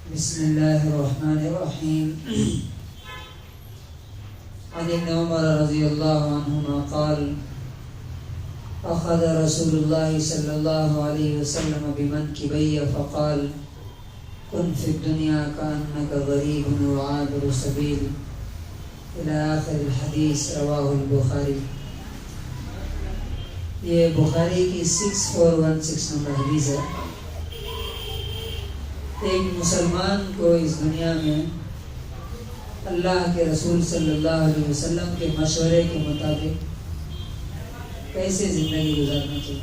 بسم الله الرحمن الرحيم. عن ابن عمر رضي الله عنهما قال أخذ رسول الله صلى الله عليه وسلم بمنكبي فقال كن في الدنيا كأنك غريب وعابر سبيل إلى آخر الحديث. رواه البخاري. یہ بخاری کی 6416 نمبر حدیث ہے. ایک مسلمان کو اس دنیا میں اللہ کے رسول صلی اللہ علیہ وسلم کے مشورے کے مطابق کیسے زندگی گزارنا چاہیے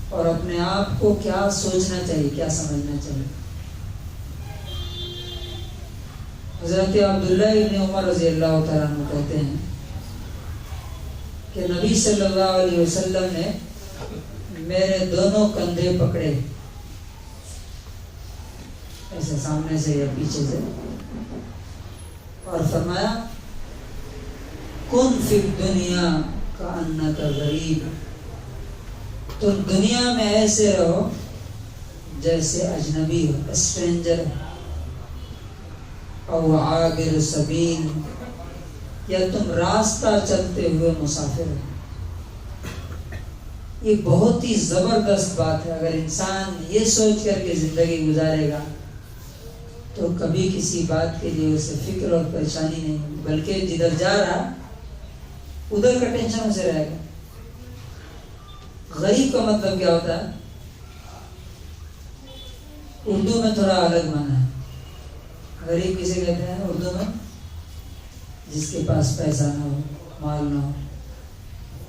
اور اپنے آپ کو کیا سوچنا چاہیے، کیا سمجھنا چاہیے. حضرت عبداللہ ابن عمر رضی اللہ تعالیٰ عنہ کہتے ہیں کہ نبی صلی اللہ علیہ وسلم نے میرے دونوں کندھے پکڑے، ایسے سامنے سے یا پیچھے سے، اور فرمایا کن فی الدنیا کأنک غریب، تم دنیا میں ایسے رہو جیسے اجنبی ہو، اسٹرینجر، او عابر سبیل، یا تم راستہ چلتے ہوئے مسافر ہو. یہ بہت ہی زبردست بات ہے. اگر انسان یہ سوچ کر کے زندگی گزارے گا تو کبھی کسی بات کے لیے اسے فکر اور پریشانی نہیں ہوگی، بلکہ جدھر جا رہا ادھر کا ٹینشن اسے رہے گا. غریب کا مطلب کیا ہوتا ہے؟ اردو میں تھوڑا الگ معنی ہے. غریب کسے کہتے ہیں اردو میں؟ جس کے پاس پیسہ نہ ہو، مال نہ ہو.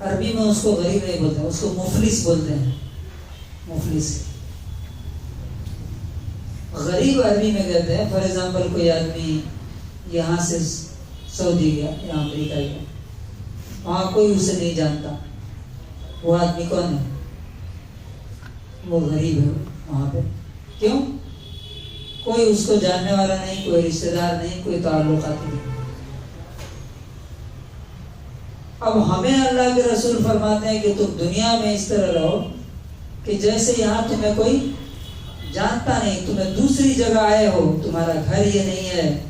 عربی میں اس کو غریب نہیں بولتے، اس کو مفلس بولتے ہیں. مفلس غریب عربی میں کہتے ہیں. فار ایگزامپل کوئی آدمی یہاں سے سعودی گیا یا امریکہ گیا، وہاں کوئی اسے نہیں جانتا، وہ آدمی کون ہے؟ وہ غریب ہے وہاں پہ. کیوں؟ کوئی اس کو جاننے والا نہیں، کوئی رشتہ دار نہیں، کوئی تعلقات نہیں. اب ہمیں اللہ کے رسول فرماتے ہیں کہ تم دنیا میں اس طرح رہو کہ جیسے یہاں تمہیں کوئی جانتا نہیں، تمہیں دوسری جگہ آئے ہو، تمہارا گھر یہ نہیں ہے.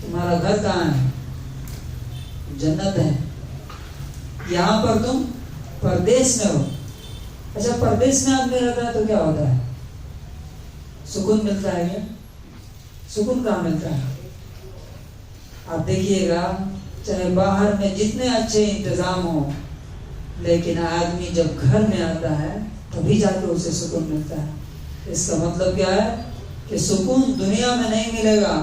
تمہارا گھر کہاں ہے؟ جنت ہے. یہاں پر تم پردیس میں ہو. اچھا، پردیس میں آدمی رہتا ہے تو کیا ہوتا ہے؟ سکون ملتا ہے کیا؟ سکون کہاں ملتا ہے؟ آپ دیکھیے گا، چاہے باہر میں جتنے اچھے انتظام ہوں، لیکن آدمی جب گھر میں آتا ہے تبھی جا کے اسے سکون ملتا ہے. اس کا مطلب کیا ہے کہ سکون دنیا میں نہیں ملے گا.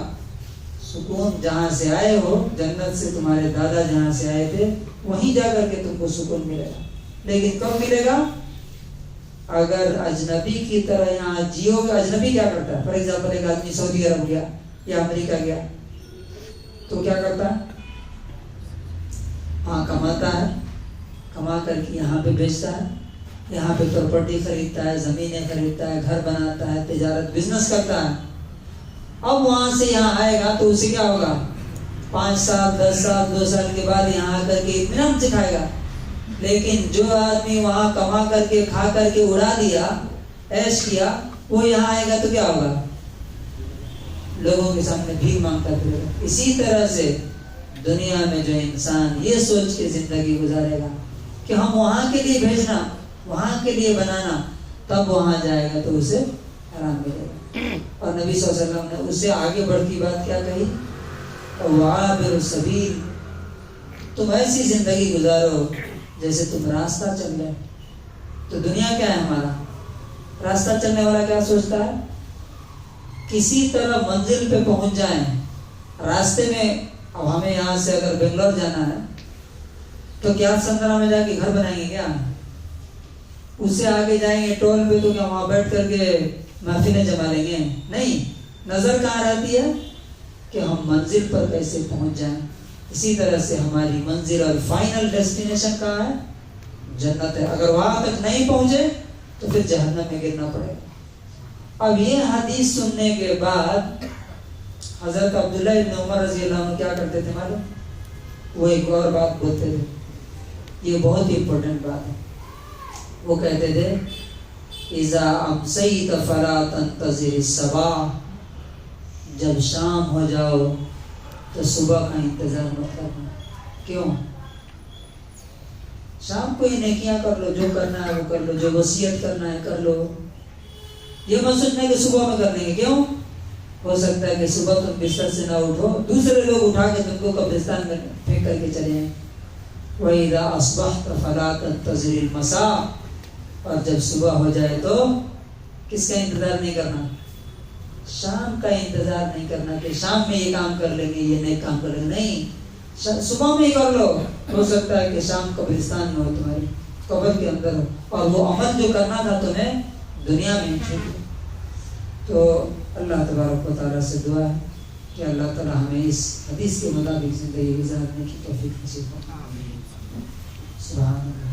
سکون جہاں سے آئے ہو، جنت سے تمہارے دادا جہاں سے آئے تھے، وہیں جا کر کے تم کو سکون ملے گا. لیکن کب ملے گا؟ اگر اجنبی کی طرح یہاں جیو گے. اجنبی کیا کرتا ہے؟ فار ایگزامپل ایک آدمی سعودی عرب گیا یا امریکہ گیا تو کیا کرتا ہے؟ ہاں، کماتا ہے، کما کر کے یہاں پہ بیچتا ہے، یہاں پہ پراپرٹی خریدتا ہے، زمینیں خریدتا ہے، گھر بناتا ہے، تجارت، بزنس کرتا ہے. اب وہاں سے یہاں آئے گا تو اسے کیا ہوگا؟ 5 سال 10 سال 2 سال کے بعد یہاں آ کر کے اطمینان سکھائے گا. لیکن جو آدمی وہاں کما کر کے کھا کر کے اڑا دیا، عیش کیا، وہ یہاں آئے گا تو کیا ہوگا؟ لوگوں کے سامنے بھیک مانگتا پھرے گا. اسی طرح سے دنیا میں جو انسان یہ سوچ کے زندگی گزارے گا کہ ہم وہاں کے لیے بھیجنا، وہاں کے لیے بنانا، تب وہاں جائے گا تو اسے آرام ملے گا. اور نبی صلی اللہ علیہ وسلم نے اس سے آگے بڑھتی بات کیا کہی؟ وعابر سبیل، تم ایسی زندگی گزارو جیسے تم راستہ چل رہے. تو دنیا کیا ہے ہمارا؟ راستہ چلنے والا کیا سوچتا ہے؟ کسی طرح منزل پہ پہنچ جائیں. راستے میں اب ہمیں یہاں سے اگر بنگلور جانا ہے تو کیا 15 میں جا کے گھر بنائیں گے کیا؟ اس سے آگے جائیں گے ٹول پہ تو کیا وہاں بیٹھ کر کے محفلیں جما لیں گے؟ نہیں. نظر کہاں رہتی ہے کہ ہم منزل پر کیسے پہنچ جائیں. اسی طرح سے ہماری منزل اور فائنل ڈیسٹینیشن کہاں ہے؟ جنت ہے. اگر وہاں تک نہیں پہنچے تو پھر جہنم میں گرنا پڑے گا. اب یہ حدیث سننے کے بعد حضرت عبداللہ ابن عمر رضی اللہ عنہ کیا کرتے تھے معلوم؟ وہ ایک اور بات بولتے تھے، یہ بہت ہی امپورٹنٹ بات ہے. وہ کہتے تھے اذا امسیت فلا تنتظر الصباح جب شام ہو جاؤ تو صبح کا انتظار مت کرنا. کیوں؟ شام کو ہی نیکیاں کر لو، جو کرنا ہے وہ کر لو، جو وصیت کرنا ہے کر لو. یہ مت سوچنا کہ صبح میں کر لیں گے. کیوں؟ ہو سکتا ہے کہ صبح تم بستر سے نہ اٹھو، دوسرے لوگ اٹھا کے تم کو قبرستان میں پھینک کر کے چلے جائیں. وَإِذَا أَصْبَحْتَ فَلَا تَنْتَظِرِ الْمَسَاءَ. اور جب صبح ہو جائے تو کس کا انتظار نہیں کرنا؟ شام کا انتظار نہیں کرنا کہ شام میں یہ کام کر لیں گے، یہ نیک کام کر لیں گے. نہیں، صبح میں ہی کر لو. ہو سکتا ہے کہ شام قبرستان میں ہو، تمہاری قبر کے اندر ہو، اور وہ عمل جو کرنا تھا تمہیں دنیا میں چھوٹ. تو اللہ تبارک و تعالیٰ سے دعا ہے کہ اللہ تعالیٰ ہمیں اس حدیث کے مطابق زندگی گزارنے کی توفیق نصیب فرمائے. سبحان اللہ.